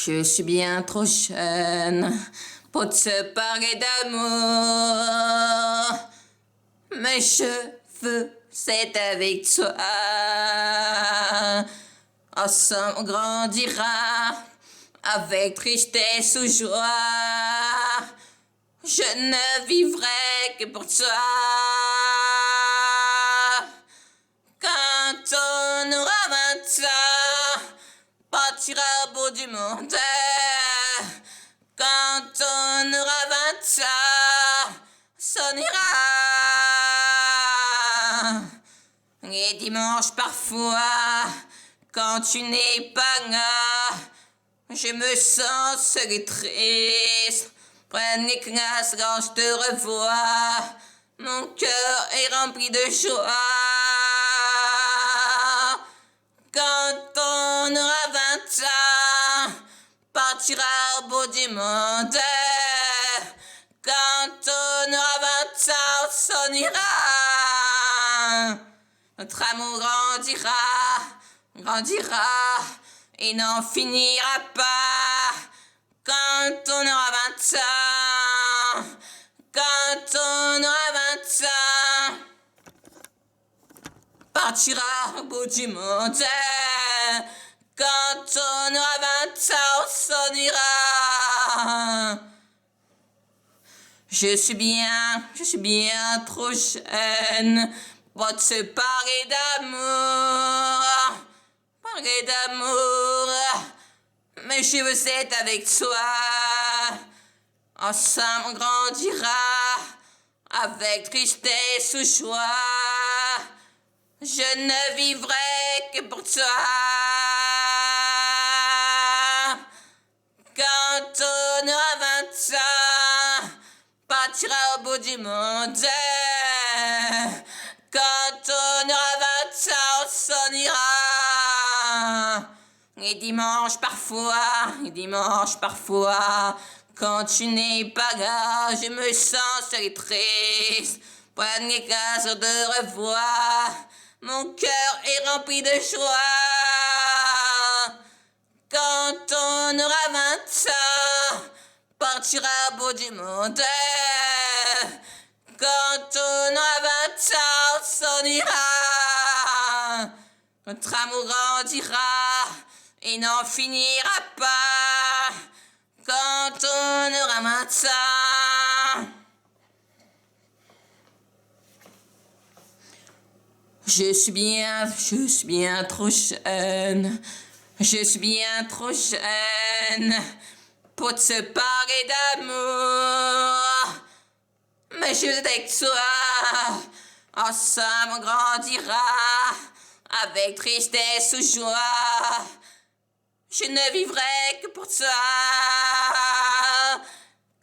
Je suis bien trop jeune pour te parler d'amour. Mais je veux c'est avec toi. Ensemble on grandira avec tristesse ou joie. Je ne vivrai que pour toi. Quand on aura 20 ans, partira au bout du monde. Quand on aura 20 ans, sonnera. Les dimanches parfois, quand tu n'es pas là, je me sens seul et triste. Prenne les classes quand je te revois. Mon cœur est rempli de joie. Quand on aura 20 ans, partira au bout du monde. Quand on aura 20 ans, on sonnera. Notre amour grandira et n'en finira pas. Quand on aura 20 ans, quand on aura 20 ans, partira au bout du monde. Quand on aura 20 ans, on sonnera. Je suis bien trop jeune pour te parler d'amour. Mais je veux être avec toi. Ensemble on grandira avec tristesse ou joie. Je ne vivrai que pour toi. Quand on aura 20 ans, partira au bout du monde. Quand on aura 20 ans, on sonnera. Les dimanches parfois, quand tu n'es pas là, je me sens seul et triste. Prenne les cases de revoir. Mon cœur est rempli de joie. Quand on aura 20 ans, partira au bout du monde. Quand on aura 20 ans, on sonnera. Notre amour grandira et n'en finira pas. Quand on aura 20 ans. Je suis bien trop jeune. Je suis bien trop jeune pour te parler d'amour. Mais je veux être avec toi. Ensemble on grandira avec tristesse ou joie. Je ne vivrai que pour toi.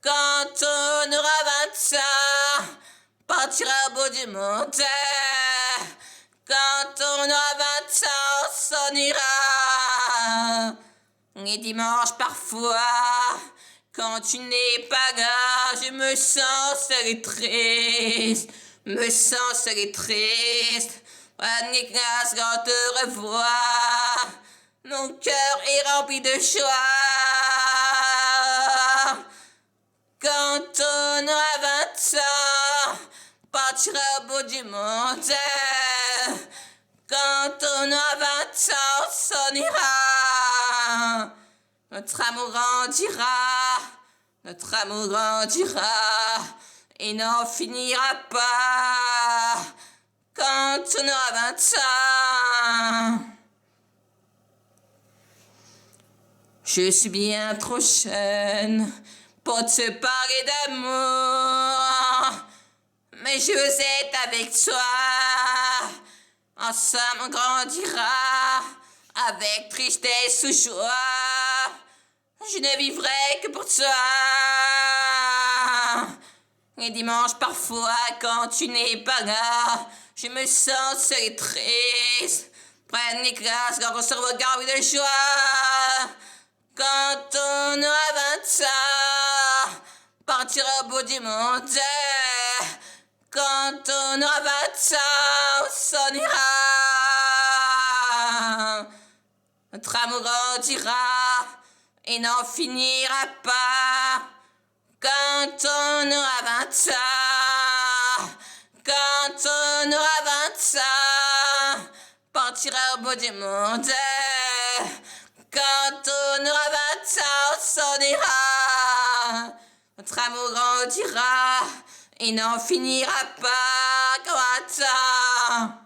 Quand on aura 20 ans, partira au bout du monde. Quand on aura 20 ans, on sonnera. Les dimanches parfois, quand tu n'es pas là, je me sens seul et triste. Prenne les classes quand te revois. Mon cœur est rempli de joie. Quand on aura 20 ans, partira au bout du monde. Quand on aura 20 ans, on sonnera. Notre amour grandira et n'en finira pas. Quand on aura 20 ans. Je suis bien trop jeune pour te parler d'amour. Mais je veux être avec toi. Ensemble on grandira avec tristesse ou joie. Je ne vivrai que pour toi. Les dimanches parfois quand tu n'es pas là, je me sens seul et triste. Prenne les classes quand on se regarde de joie. Quand on aura 20 ans, partira au bout du monde. Quand on aura 20 ans, on sonnera. Notre amour grandira et n'en finira pas. Quand on aura 20 ans, quand on aura 20 ans, partira au bout du monde. Quand on aura 20 ans, on s'en ira. Notre amour grandira et n'en finira pas. Quand 20 ans.